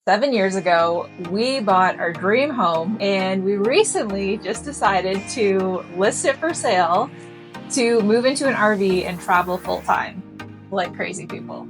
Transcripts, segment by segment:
7 years ago, we bought our dream home and we recently just decided to list it for sale to move into an RV and travel full time like crazy people.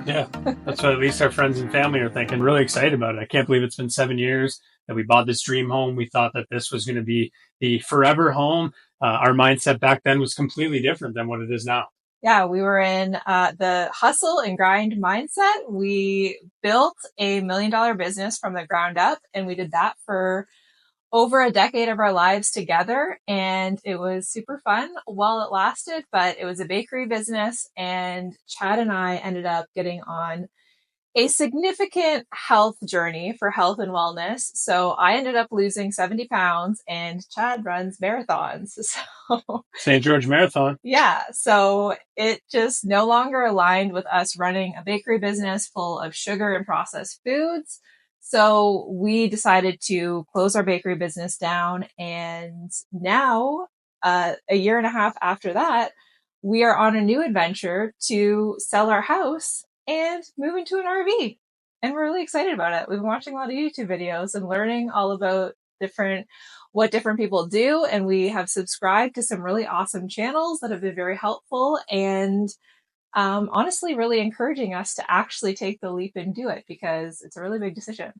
Yeah, that's what at least our friends and family are thinking. Really excited about it. I can't believe it's been 7 years that we bought this dream home. We thought that this was going to be the forever home. Our mindset back then was completely different than what it is now. Yeah, we were in the hustle and grind mindset. We built a $1 million business from the ground up, and we did that for over a decade of our lives together. And it was super fun while it lasted, but it was a bakery business. And Chad and I ended up getting on a significant health journey for health and wellness. So I ended up losing 70 pounds, and Chad runs marathons. So St. George Marathon. yeah, so it just no longer aligned with us running a bakery business full of sugar and processed foods. So we decided to close our bakery business down. And now, a year and a half after that, we are on a new adventure to sell our house and move into an RV. And we're really excited about it. We've been watching a lot of YouTube videos and learning all about what different people do. And we have subscribed to some really awesome channels that have been very helpful and honestly really encouraging us to actually take the leap and do it because it's a really big decision.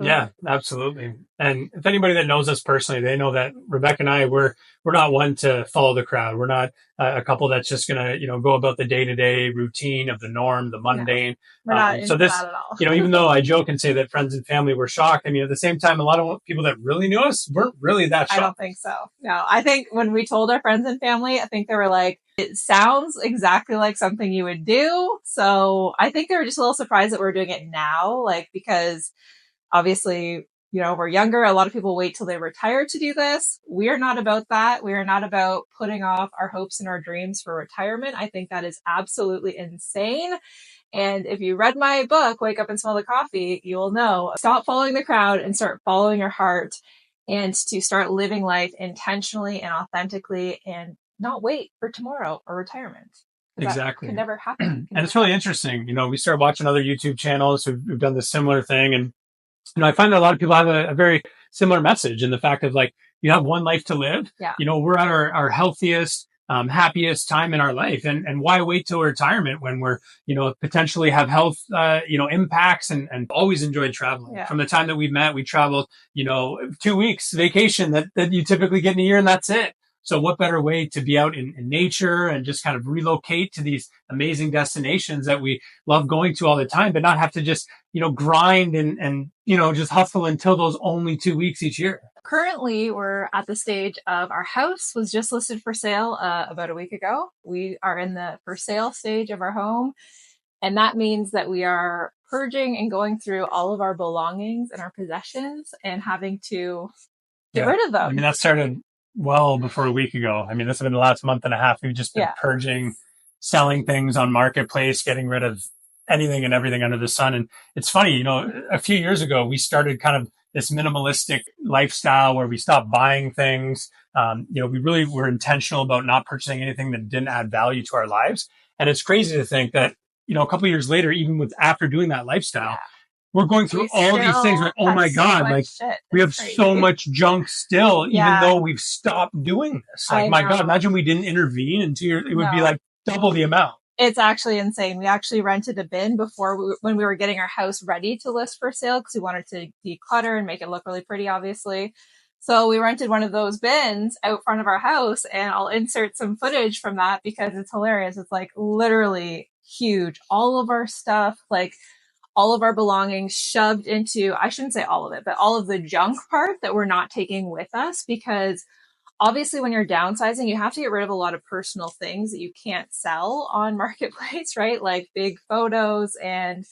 Yeah, absolutely. And if anybody that knows us personally, they know that Rebecca and I, we're not one to follow the crowd. We're not a couple that's just gonna, go about the day-to-day routine of the norm, the mundane. No, we're not into So this, that at all. even though I joke and say that friends and family were shocked, I mean, at the same time, a lot of people that really knew us weren't really that shocked. I don't think so. No, I think when we told our friends and family, I think they were like, it sounds exactly like something you would do. So I think they were just a little surprised that we're doing it now, because obviously, we're younger. A lot of people wait till they retire to do this. We are not about that. We are not about putting off our hopes and our dreams for retirement. I think that is absolutely insane. And if you read my book, Wake Up and Smell the Coffee, you will know, stop following the crowd and start following your heart and to start living life intentionally and authentically and not wait for tomorrow or retirement. Exactly. That could never happen. And it's really interesting. We started watching other YouTube channels who've done this similar thing. And I find that a lot of people have a very similar message in the fact of you have one life to live. Yeah. We're at our healthiest, happiest time in our life. And why wait till retirement when we're, potentially have health, impacts and always enjoyed traveling. Yeah. From the time that we met, we traveled, 2 weeks vacation that you typically get in a year and that's it. So what better way to be out in nature and just kind of relocate to these amazing destinations that we love going to all the time, but not have to just, grind and just hustle until those only 2 weeks each year. Currently, we're at the stage of our house was just listed for sale about a week ago. We are in the for sale stage of our home. And that means that we are purging and going through all of our belongings and our possessions and having to get rid of them. I mean, that started well before a week ago. I mean, this has been the last month and a half. We've just been purging, selling things on Marketplace, getting rid of anything and everything under the sun. And it's funny, a few years ago, we started kind of this minimalistic lifestyle where we stopped buying things. We really were intentional about not purchasing anything that didn't add value to our lives. And it's crazy to think that, a couple of years later, even after doing that lifestyle, we're going through all these things. Like, oh my God, we have so much junk still, even though we've stopped doing this. My God, imagine we didn't intervene in 2 years. It would be like double the amount. It's actually insane. We actually rented a bin when we were getting our house ready to list for sale because we wanted to declutter and make it look really pretty, obviously. So we rented one of those bins out front of our house, and I'll insert some footage from that because it's hilarious. It's literally huge. All of our stuff, all of our belongings shoved into, I shouldn't say all of it, but all of the junk part that we're not taking with us because obviously when you're downsizing, you have to get rid of a lot of personal things that you can't sell on Marketplace, right? Like big photos and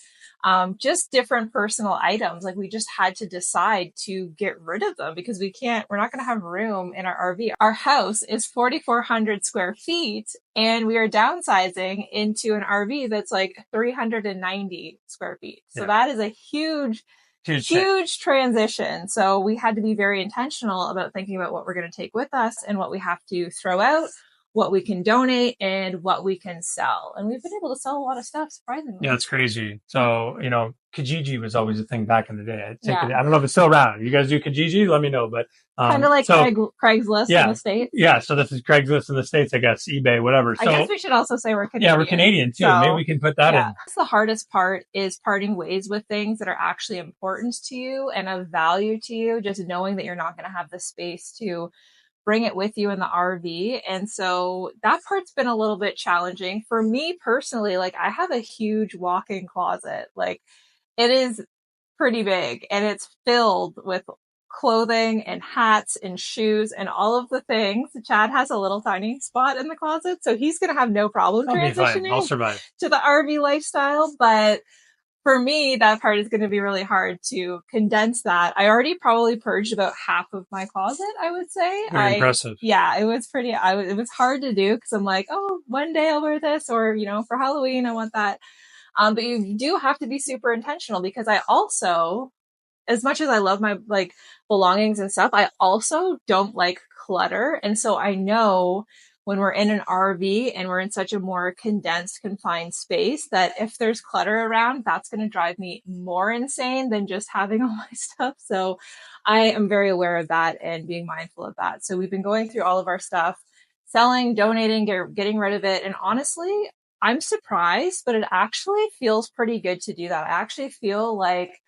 just different personal items. We just had to decide to get rid of them because we're not going to have room in our RV. Our house is 4,400 square feet and we are downsizing into an RV that's 390 square feet. So that is a huge huge transition. So we had to be very intentional about thinking about what we're going to take with us and what we have to throw out, what we can donate, and what we can sell. And we've been able to sell a lot of stuff, surprisingly. Yeah, it's crazy. So, Kijiji was always a thing back in the day. I don't know if it's still around. You guys do Kijiji? Let me know. But kind of like Craigslist in the States. Yeah, so this is Craigslist in the States, I guess, eBay, whatever. So, I guess we should also say we're Canadian. Yeah, we're Canadian too. So, maybe we can put that in. That's the hardest part, is parting ways with things that are actually important to you and of value to you, just knowing that you're not going to have the space to bring it with you in the RV. And so that part's been a little bit challenging for me personally. Like, I have a huge walk-in closet. Like, it is pretty big, and it's filled with clothing and hats and shoes and all of the things. Chad has a little tiny spot in the closet, so he's going to have no problem transitioning I'll survive to the RV lifestyle. But for me, that part is going to be really hard to condense that. I already probably purged about half of my closet, I would say. Very impressive. Yeah, it was pretty, it was hard to do because I'm like, oh, one day I'll wear this, or, for Halloween, I want that. But you do have to be super intentional, because I also, as much as I love my belongings and stuff, I also don't like clutter. And so I know when we're in an RV and we're in such a more condensed, confined space, that if there's clutter around, that's going to drive me more insane than just having all my stuff. So I am very aware of that and being mindful of that. So we've been going through all of our stuff, selling, donating, getting rid of it. And honestly, I'm surprised, but it actually feels pretty good to do that. I actually feel like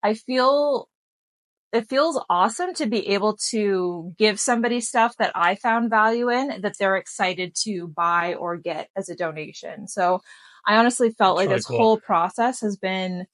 it feels awesome to be able to give somebody stuff that I found value in, that they're excited to buy or get as a donation. So I honestly felt like this whole process has been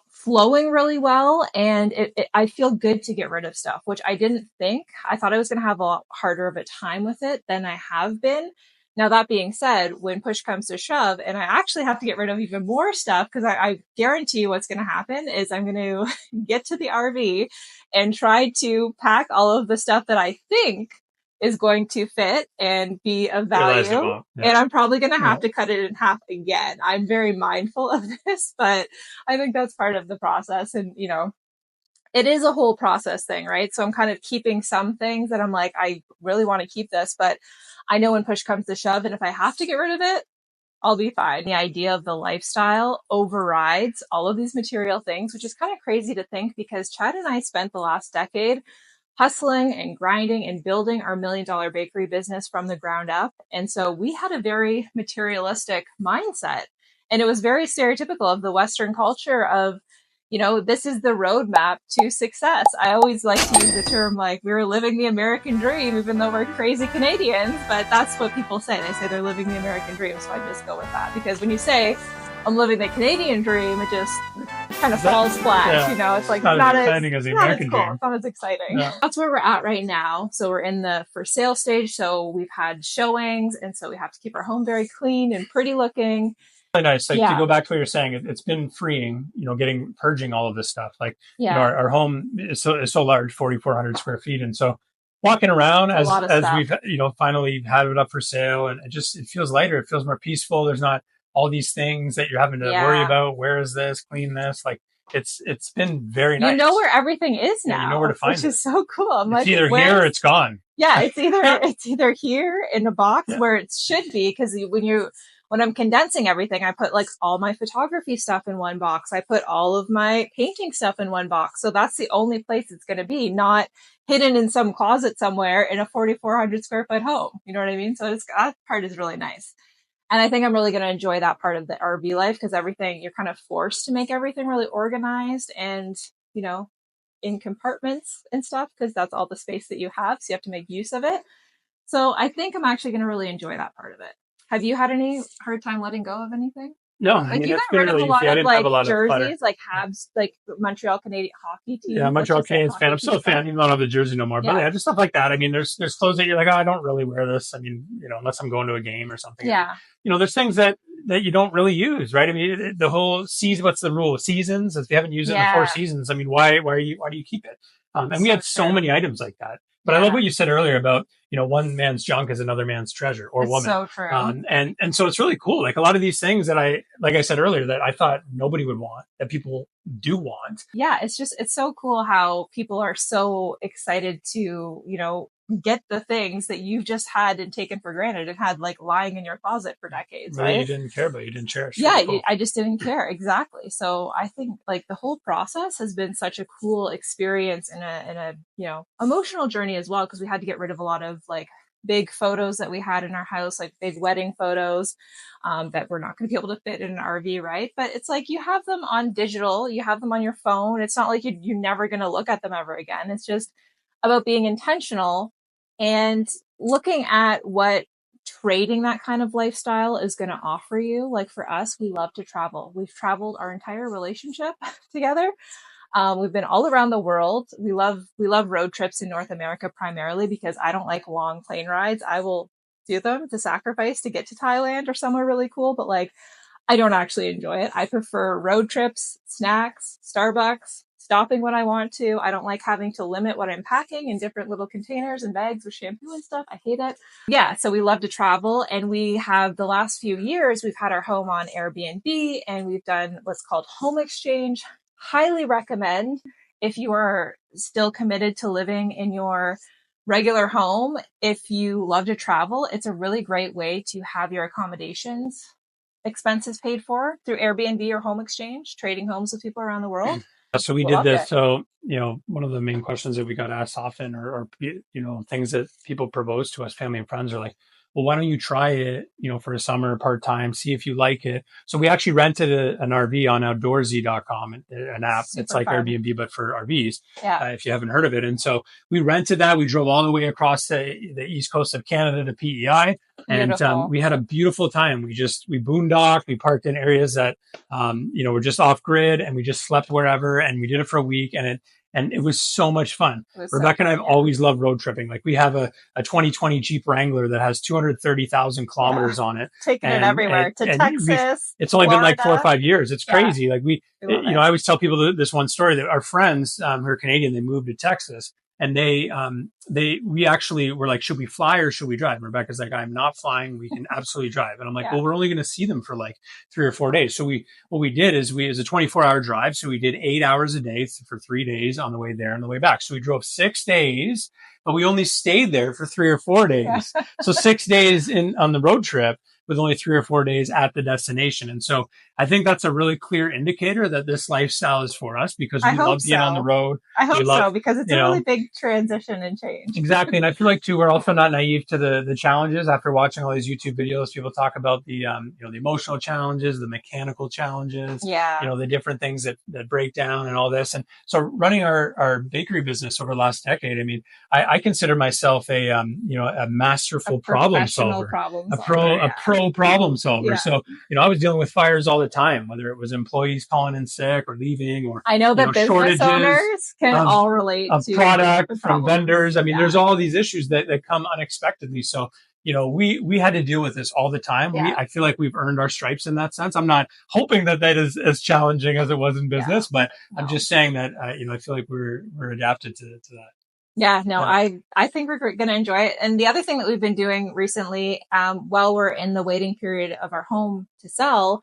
flowing really well, and I feel good to get rid of stuff, which I didn't think. I thought I was going to have a lot harder of a time with it than I have been. Now, that being said, when push comes to shove and I actually have to get rid of even more stuff, because I guarantee you what's going to happen is I'm going to get to the RV and try to pack all of the stuff that I think is going to fit and be of value. And I'm probably going to have to cut it in half again. I'm very mindful of this, but I think that's part of the process. And, it is a whole process thing, right? So I'm kind of keeping some things that I'm like, I really want to keep this, but I know when push comes to shove, and if I have to get rid of it, I'll be fine. The idea of the lifestyle overrides all of these material things, which is kind of crazy to think, because Chad and I spent the last decade hustling and grinding and building our $1 million bakery business from the ground up. And so we had a very materialistic mindset, and it was very stereotypical of the Western culture of, this is the roadmap to success. I always like to use the term like we were living the American dream, even though we're crazy Canadians, but that's what people say. They say they're living the American dream. So I just go with that, because when you say I'm living the Canadian dream, it just kind of falls flat. It's like not as exciting as the American dream. It's not as exciting. Yeah. That's where we're at right now. So we're in the for sale stage. So we've had showings, and so we have to keep our home very clean and pretty looking. Really nice. Like, to go back to what you're saying, it's been freeing, purging all of this stuff. Like, our home is so large, 4,400 square feet. And so walking around as we've, finally had it up for sale, and it feels lighter. It feels more peaceful. There's not all these things that you're having to worry about. Where is this? Clean this. Like, it's been very nice. You know where everything is now. You know where to find it. Which is so cool. I'm it's either here or it's gone. Yeah, it's either here in a box where it should be, because when I'm condensing everything, I put like all my photography stuff in one box. I put all of my painting stuff in one box. So that's the only place it's going to be, not hidden in some closet somewhere in a 4,400 square foot home. You know what I mean? So that part is really nice. And I think I'm really going to enjoy that part of the RV life, because you're kind of forced to make everything really organized and, in compartments and stuff, because that's all the space that you have. So you have to make use of it. So I think I'm actually going to really enjoy that part of it. Have you had any hard time letting go of anything? No, you got rid of a lot of jerseys, like Habs, like Montreal Canadian hockey team. Yeah, Montreal Canadiens fan. I'm still a fan, even though I don't have the jersey no more. But just stuff like that. I mean, there's clothes that you're like, oh, I don't really wear this. I mean, unless I'm going to a game or something. Yeah. There's things that you don't really use, right? I mean, the whole season. What's the rule? Seasons. If you haven't used it in the 4 seasons, I mean, why do you keep it? And we had so many items like that. But I love what you said earlier about, one man's junk is another man's treasure, or woman. So true. And so it's really cool. Like a lot of these things that like I said earlier, that I thought nobody would want, that people do want. Yeah, it's so cool how people are so excited to, get the things that you've just had and taken for granted and had like lying in your closet for decades, right? You didn't care about, you didn't cherish. Yeah, cool. I just didn't care. Exactly. So I think like the whole process has been such a cool experience and a emotional journey as well, because we had to get rid of a lot of like big photos that we had in our house, like big wedding photos that we're not going to be able to fit in an RV, right? But it's like you have them on digital, you have them on your phone. It's not like you're never going to look at them ever again. It's just about being intentional and looking at what trading that kind of lifestyle is going to offer you. Like for us, we love to travel. We've traveled our entire relationship together. We've been all around the world. We love road trips in North America primarily because I don't like long plane rides. I will do them to sacrifice to get to Thailand or somewhere really cool, but like I don't actually enjoy it. I prefer road trips, snacks, Starbucks, stopping when I want to. I don't like having to limit what I'm packing in different little containers and bags with shampoo and stuff. I hate it. Yeah, so we love to travel, and we have the last few years, we've had our home on Airbnb, and we've done what's called home exchange. Highly recommend if you are still committed to living in your regular home. If you love to travel, it's a really great way to have your accommodations expenses paid for through Airbnb or home exchange, trading homes with people around the world. So we did this. So, one of the main questions that we got asked often or things that people propose to us, family and friends, are like, well, why don't you try it, for a summer part-time, see if you like it. So we actually rented an RV on outdoorsy.com, an app. It's like fun. Airbnb, but for RVs, if you haven't heard of it. And so we rented that. We drove all the way across the east coast of Canada to PEI. And we had a beautiful time. We boondocked. We parked in areas that, were just off grid, and we just slept wherever. And we did it for a week, and it was so much fun. Rebecca and I have always loved road tripping. Like we have a 2020 Jeep Wrangler that has 230,000 kilometers on it. Taking it everywhere to Texas. It's only been like 4 or 5 years. It's crazy. Like I always tell people this one story that our friends who are Canadian, they moved to Texas. And we actually were like, should we fly or should we drive? And Rebecca's like, I'm not flying. We can absolutely drive. And I'm like, well, we're only going to see them for like 3 or 4 days. So what we did is it was a 24-hour drive. So we did 8 hours a day for 3 days on the way there and the way back. So we drove 6 days, but we only stayed there for 3 or 4 days. So 6 days on the road trip, with only 3 or 4 days at the destination. And so I think that's a really clear indicator that this lifestyle is for us, because we love being on the road. I hope so, because it's a really big transition and change. Exactly. And I feel like too, we're also not naive to the challenges. After watching all these YouTube videos, people talk about the emotional challenges, the mechanical challenges, the different things that break down and all this. And so running our bakery business over the last decade, I mean, I consider myself a masterful problem solver, a pro problem solver. So, I was dealing with fires all the time, whether it was employees calling in sick or leaving, or I know that business owners can all relate to product from vendors. I mean, there's all these issues that come unexpectedly. So, we had to deal with this all the time. I feel like we've earned our stripes in that sense. I'm not hoping that is as challenging as it was in business, but I'm just saying that, I feel like we're adapted to that. Yeah, no, I think we're going to enjoy it. And the other thing that we've been doing recently, while we're in the waiting period of our home to sell,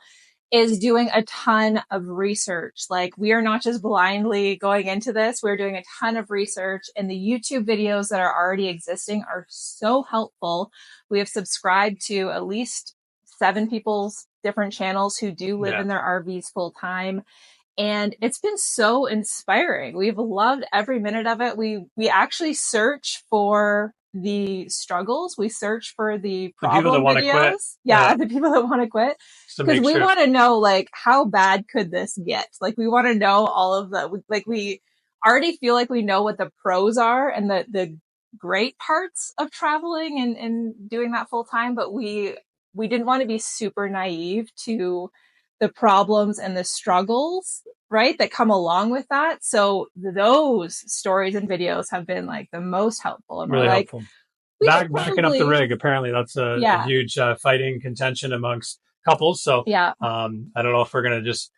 is doing a ton of research. Like we are not just blindly going into this. We're doing a ton of research, and the YouTube videos that are already existing are so helpful. We have subscribed to at least 7 people's different channels who do live in their RVs full time. And it's been so inspiring. We've loved every minute of it. We actually search for the struggles. We search for the problem videos. The people that want to quit. Because we want to know, like, how bad could this get? Like, we want to know all of the, like, we already feel like we know what the pros are and the great parts of traveling and doing that full time. But we didn't want to be super naive to the problems and the struggles, right, that come along with that. So those stories and videos have been like the most helpful. And really helpful. Backing up the rig, apparently that's a huge fighting contention amongst couples. So I don't know if we're going to just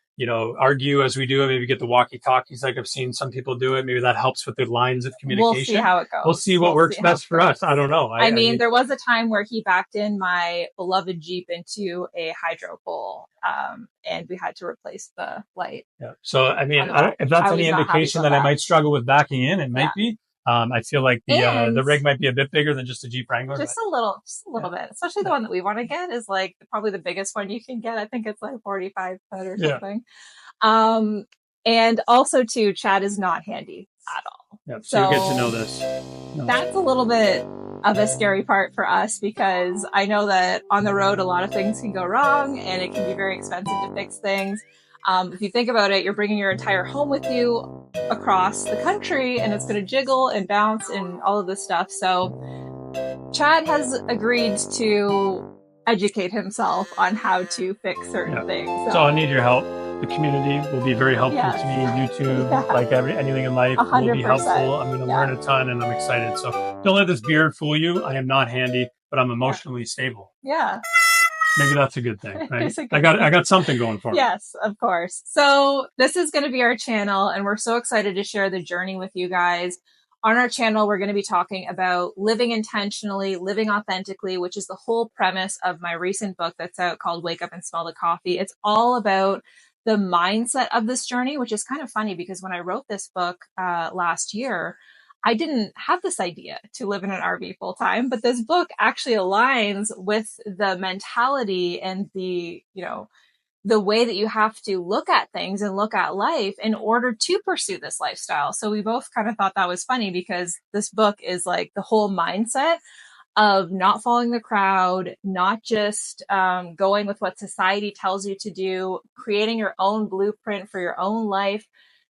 argue as we do it, maybe get the walkie talkies like I've seen some people do it. Maybe that helps with the lines of communication. We'll see how it goes. We'll see what works best for us. I don't know. I mean, there was a time where he backed in my beloved Jeep into a hydro pole, and we had to replace the light. Yeah. So, I mean, if that's any indication that I might struggle with backing in, it might be. I feel like the rig might be a bit bigger than just a Jeep Wrangler. Just a little bit. Especially the one that we want to get is like probably the biggest one you can get. I think it's like 45 foot or something. And also too, Chad is not handy at all. Yep. So you get to know this. That's a little bit of a scary part for us because I know that on the road, a lot of things can go wrong and it can be very expensive to fix things. If you think about it, you're bringing your entire home with you across the country and it's going to jiggle and bounce and all of this stuff. So Chad has agreed to educate himself on how to fix certain things. So I need your help. The community will be very helpful to me. YouTube, like anything in life, 100%. Will be helpful. I'm going to learn a ton and I'm excited. So don't let this beard fool you. I am not handy, but I'm emotionally stable. Yeah. Maybe that's a good thing, right? I got something going for me. Yes, of course. So this is going to be our channel and we're so excited to share the journey with you guys. On our channel, we're going to be talking about living intentionally, living authentically, which is the whole premise of my recent book that's out called Wake Up and Smell the Coffee. It's all about the mindset of this journey, which is kind of funny because when I wrote this book last year, I didn't have this idea to live in an RV full time, but this book actually aligns with the mentality and the way that you have to look at things and look at life in order to pursue this lifestyle. So we both kind of thought that was funny because this book is like the whole mindset of not following the crowd, not just going with what society tells you to do, creating your own blueprint for your own life,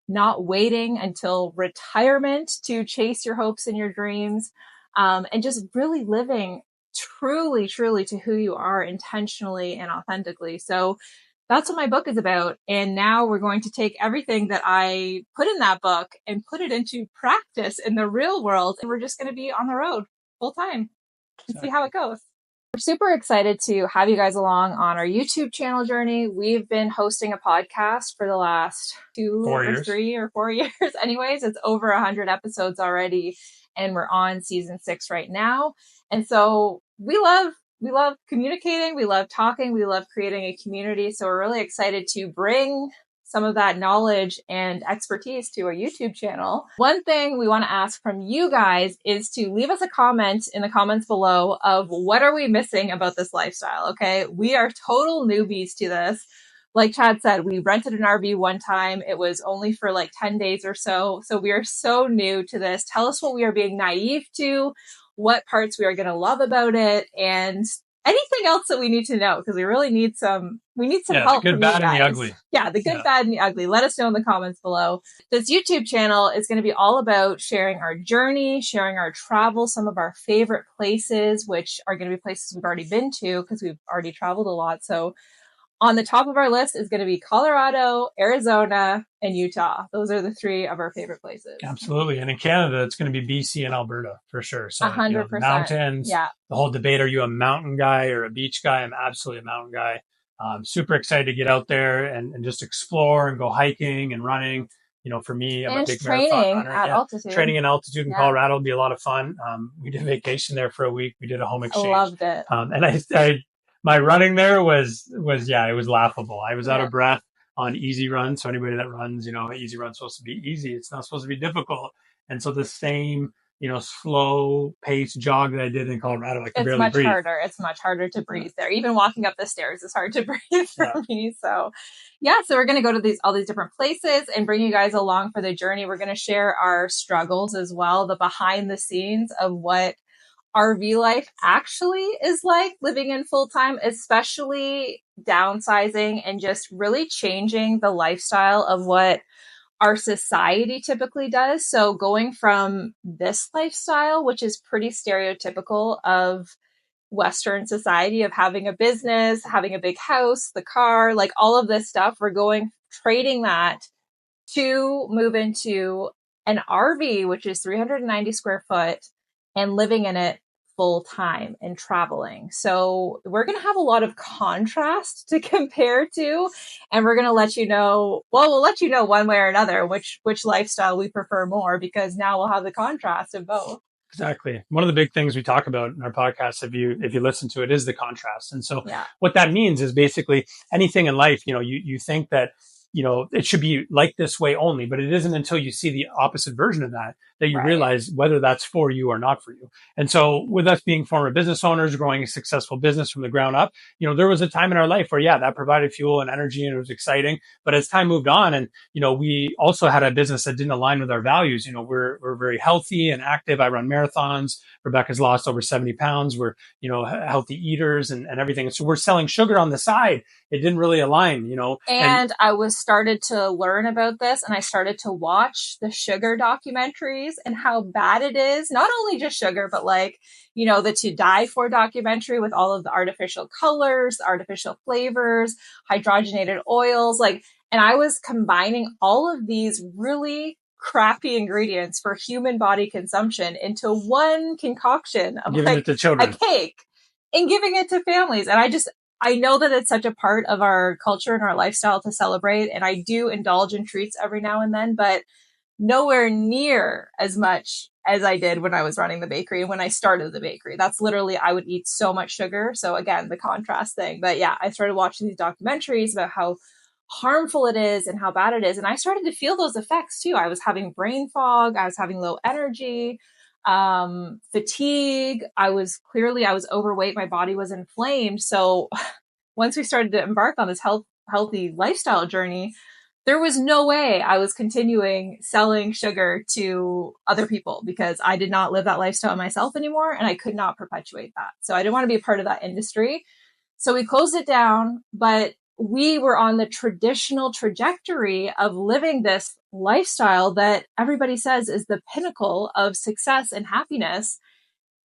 not waiting until retirement to chase your hopes and your dreams, and just really living truly, truly to who you are intentionally and authentically. So that's what my book is about. And now we're going to take everything that I put in that book and put it into practice in the real world. And we're just going to be on the road full time and see how it goes. We're super excited to have you guys along on our YouTube channel journey. We've been hosting a podcast for the last 3 or 4 years. Anyways, it's over 100 episodes already, and we're on season 6 right now. And so we love communicating. We love talking. We love creating a community. So we're really excited to bring some of that knowledge and expertise to a YouTube channel. One thing we want to ask from you guys is to leave us a comment in the comments below of what are we missing about this lifestyle, okay? We are total newbies to this. Like Chad said, we rented an RV one time. It was only for like 10 days or so. So we are so new to this. Tell us what we are being naive to, what parts we are going to love about it, and anything else that we need to know, because we really need some help. The good, bad, and the ugly. Yeah, the good, bad, and the ugly. Let us know in the comments below. This YouTube channel is going to be all about sharing our journey, sharing our travel, some of our favorite places, which are going to be places we've already been to because we've already traveled a lot. So on the top of our list is going to be Colorado, Arizona, and Utah. Those are the 3 of our favorite places. Absolutely. And in Canada, it's going to be BC and Alberta for sure. So 100%. Mountains, the whole debate, are you a mountain guy or a beach guy? I'm absolutely a mountain guy. Super excited to get out there and just explore and go hiking and running. For me, I'm a big marathon runner. Altitude. Training in altitude in Colorado will be a lot of fun. We did a vacation there for a week. We did a home exchange. I loved it. And my running there it was laughable. I was out of breath on easy run. So anybody that runs, easy run's supposed to be easy. It's not supposed to be difficult. And so the same, slow pace jog that I did in Colorado, I could barely breathe. It's much harder to breathe there. Even walking up the stairs is hard to breathe for me. So so we're going to go to all these different places and bring you guys along for the journey. We're going to share our struggles as well, the behind the scenes of what RV life actually is like living in full time, especially downsizing and just really changing the lifestyle of what our society typically does. So going from this lifestyle, which is pretty stereotypical of Western society, of having a business, having a big house, the car, like all of this stuff, trading that to move into an RV, which is 390 square foot, and living in it full time and traveling. So we're going to have a lot of contrast to compare to, and we're going to let you know, well, we'll let you know one way or another which lifestyle we prefer more, because now we'll have the contrast of both. Exactly. One of the big things we talk about in our podcast, if you listen to it, is the contrast. And so Yeah. what that means is basically anything in life, you think that, it should be like this way only, but it isn't until you see the opposite version of that you Right. realize whether that's for you or not for you. And so with us being former business owners, growing a successful business from the ground up, there was a time in our life where, yeah, that provided fuel and energy and it was exciting. But as time moved on and, we also had a business that didn't align with our values. We're very healthy and active. I run marathons. Rebecca's lost over 70 pounds. We're, healthy eaters and everything. So we're selling sugar on the side. It didn't really align, And I was started to learn about this, and I started to watch the sugar documentaries and how bad it is. Not only just sugar, but like, the To Die For documentary with all of the artificial colors, artificial flavors, hydrogenated oils, and I was combining all of these really crappy ingredients for human body consumption into one concoction of giving it to children, a cake, and giving it to families. And I know that it's such a part of our culture and our lifestyle to celebrate. And I do indulge in treats every now and then, but nowhere near as much as I did when I was running the bakery and when I started the bakery. That's literally, I would eat so much sugar. So again, the contrast thing. But yeah, I started watching these documentaries about how harmful it is and how bad it is. And I started to feel those effects too. I was having brain fog. I was having low energy, fatigue. I was overweight. My body was inflamed. So once we started to embark on this healthy lifestyle journey, there was no way I was continuing selling sugar to other people, because I did not live that lifestyle myself anymore, and I could not perpetuate that. So I didn't want to be a part of that industry. So we closed it down, but we were on the traditional trajectory of living this lifestyle that everybody says is the pinnacle of success and happiness.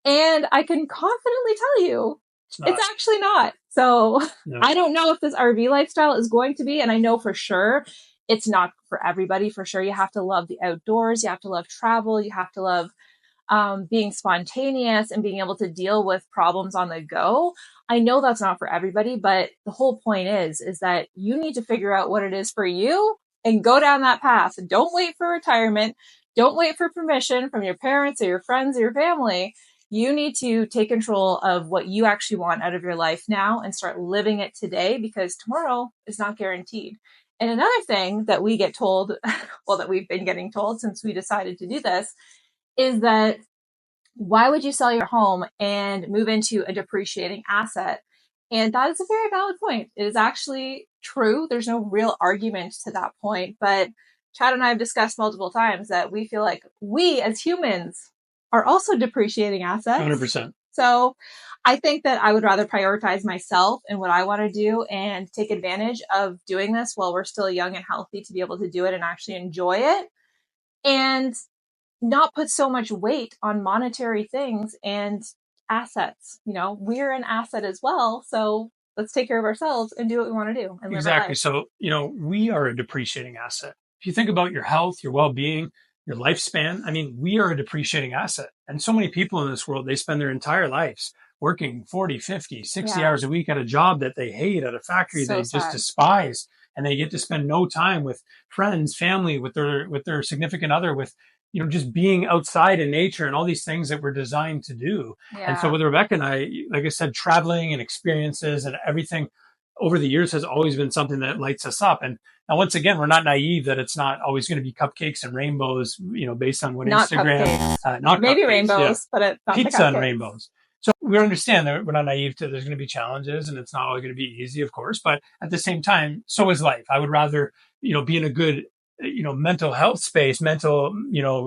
And I can confidently tell you, it's actually not. So no. I don't know if this RV lifestyle is going to be, and I know for sure it's not for everybody. For sure, you have to love the outdoors. You have to love travel. You have to love being spontaneous and being able to deal with problems on the go. I know that's not for everybody, but the whole point is that you need to figure out what it is for you and go down that path. Don't wait for retirement. Don't wait for permission from your parents or your friends or your family. You need to take control of what you actually want out of your life now and start living it today, because tomorrow is not guaranteed. And another thing that we get told, well, that we've been getting told since we decided to do this, is that why would you sell your home and move into a depreciating asset? And that is a very valid point. It is actually true. There's no real argument to that point. But Chad and I have discussed multiple times that we feel like we as humans are also depreciating assets. 100%. So I think that I would rather prioritize myself and what I want to do and take advantage of doing this while we're still young and healthy to be able to do it and actually enjoy it, and not put so much weight on monetary things and assets. We're an asset as well. So let's take care of ourselves and do what we want to do. And exactly. So, we are a depreciating asset. If you think about your health, your well-being, your lifespan, we are a depreciating asset. And so many people in this world, they spend their entire lives working 40, 50, 60 hours a week at a job that they hate, at a factory they just despise. And they get to spend no time with friends, family, with their significant other, with just being outside in nature and all these things that we're designed to do. Yeah. And so with Rebecca and I, like I said, traveling and experiences and everything over the years has always been something that lights us up. And now, once again, we're not naive that it's not always going to be cupcakes and rainbows, based on what not Instagram, not maybe rainbows, but it's not pizza and rainbows. So we understand that we're not naive to there's going to be challenges and it's not always going to be easy, of course. But at the same time, so is life. I would rather, be in a good, mental health space, mental,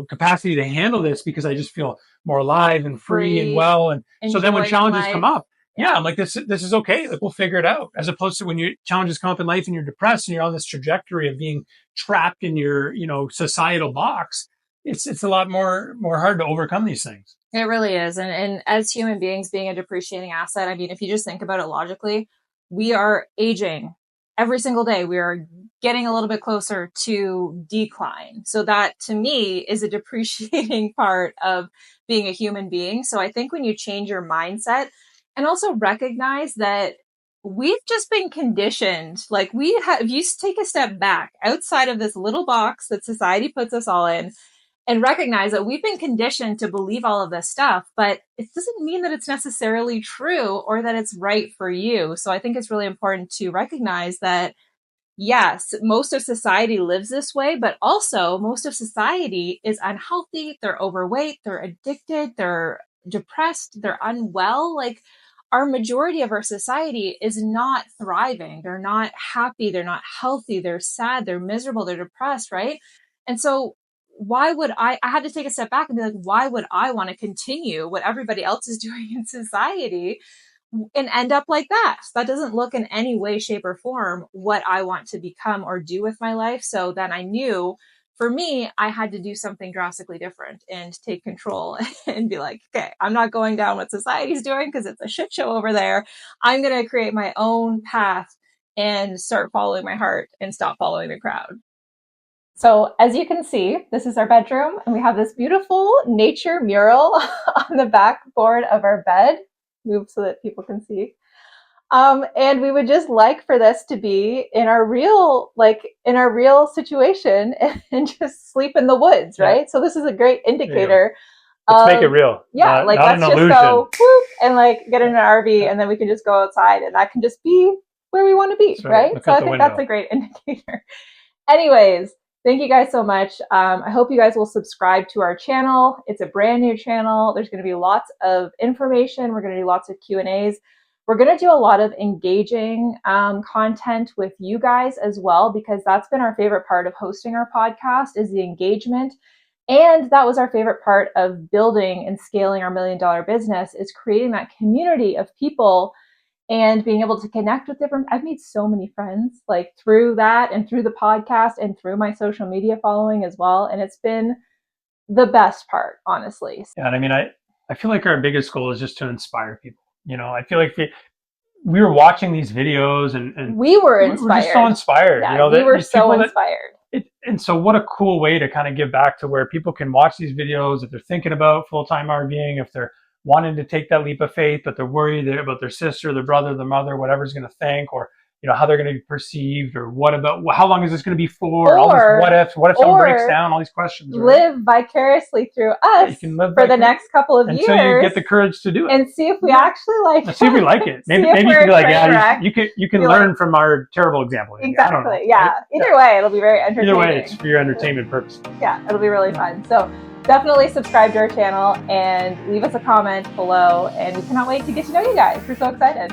capacity to handle this, because I just feel more alive and free and well. And so then when challenges come up, I'm like, this is okay. Like, we'll figure it out. As opposed to when your challenges come up in life and you're depressed and you're on this trajectory of being trapped in your, societal box. It's a lot more hard to overcome these things. It really is. And as human beings, being a depreciating asset, if you just think about it logically, we are aging every single day. We are getting a little bit closer to decline. So that to me is a depreciating part of being a human being. So I think when you change your mindset and also recognize that we've just been conditioned, like if you take a step back outside of this little box that society puts us all in and recognize that we've been conditioned to believe all of this stuff, but it doesn't mean that it's necessarily true or that it's right for you. So I think it's really important to recognize that yes, most of society lives this way, but also most of society is unhealthy. They're overweight, they're addicted, they're depressed, they're unwell. Like our majority of our society is not thriving. They're not happy. They're not healthy. They're sad. They're miserable. They're depressed. Right. And so why would I had to take a step back and be like, why would I want to continue what everybody else is doing in society and end up like that? That doesn't look in any way, shape, or form what I want to become or do with my life. So then I knew for me, I had to do something drastically different and take control and be like, okay, I'm not going down what society's doing because it's a shit show over there. I'm going to create my own path and start following my heart and stop following the crowd. So as you can see, this is our bedroom and we have this beautiful nature mural on the backboard of our bed. Move so that people can see. And we would just like for this to be in our real situation and just sleep in the woods, right? So this is a great indicator. Let's make it real. Yeah, like let's just go whoop, and like get in an RV and then we can just go outside and that can just be where we want to be, right? So I think that's a great indicator. Anyways, thank you guys so much. I hope you guys will subscribe to our channel. It's a brand new channel. There's going to be lots of information. We're going to do lots of Q&As. We're going to do a lot of engaging content with you guys as well, because that's been our favorite part of hosting our podcast is the engagement. And that was our favorite part of building and scaling our $1 million business is creating that community of people and being able to connect with I've made so many friends like through that and through the podcast and through my social media following as well. And it's been the best part, honestly. Yeah. And I mean, I feel like our biggest goal is just to inspire people. You know, I feel like we were watching these videos and we were inspired. We were just so inspired. Yeah, you know, we were so inspired. And so what a cool way to kind of give back to where people can watch these videos if they're thinking about full-time RVing, if they're wanting to take that leap of faith, but they're worried about their sister, their brother, their mother, whatever's going to think, or you know how they're going to be perceived, or what about how long is this going to be for? All these what if someone breaks down? All these questions. Right? Live vicationally through us for the next couple of years until you get the courage to do it and see if we actually like it. See if we like it. Maybe you can be like, yeah, you can learn from our terrible example. Exactly. I don't know, yeah. Right? Either way, it'll be very entertaining. Either way, it's for your entertainment purpose. Yeah, it'll be really fun. So definitely subscribe to our channel and leave us a comment below. And we cannot wait to get to know you guys. We're so excited.